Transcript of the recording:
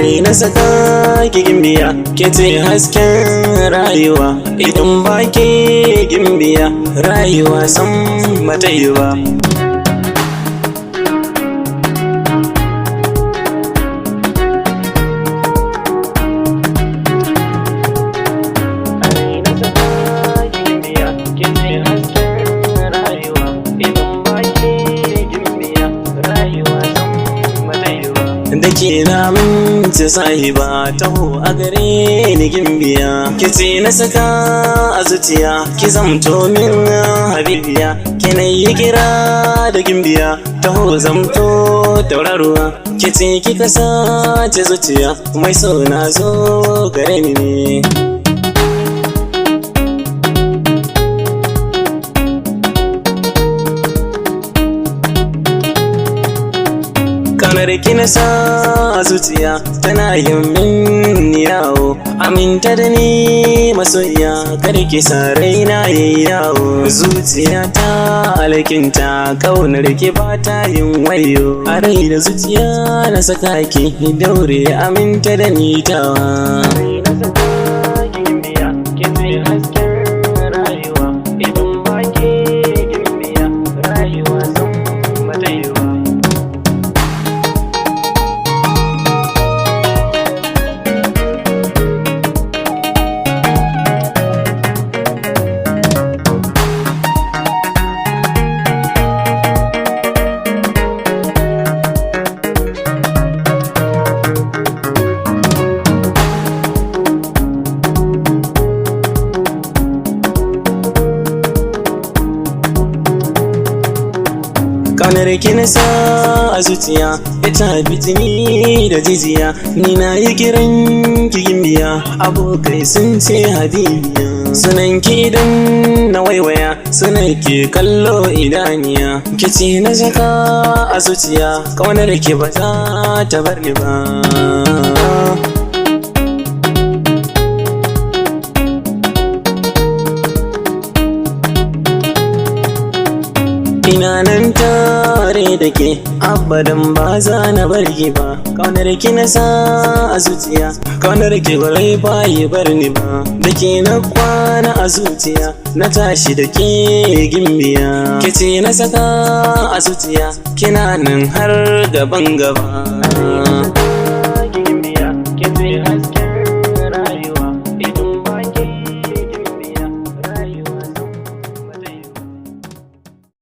rai na saka ki gimbiya, ke ce hasken rayuwa. Idan ba ke gimbiya, rayuwa san bata yi ba. Da ke na mince sahiba taho a gare ni gimbiya, ki ce na saka a zuciya, ki zamto min habibiya, ki na yi kira da gimbiya taho zamto tauraruwa, ki ce kika sace zuciya mai so na zo gare ni ne. Kaunar ki na sa a zuciya tana yin min yawo, aminta da ni masoyiya, kar ki sa raina yayi yawo. Zuciya ta alkinta kaunar ki ba ta yin wayo, a rai da zuciya na saka ki daure aminta da ni tawa. Kaunar ki na sa a zuciya, ita bitini da jijiya, ni na yi kiran ki gimbiya, abokai sun ce habibiya. Sunan ki idan na waiwaya, sunan ki kallo idaniya, ki ce na saka a zuciya, kaunar ki ba za ta bar ni ba. Ina nan tare da ke abadan ba za na bar ki ba, kaunar ki na sa a zuciya, kaunar ki barai ba yi bar ni ba. Da ke na kwana a zuciya, na tashi da ke gimbiya, ke ce na saka a zuciya, kina nan har gaban gaba.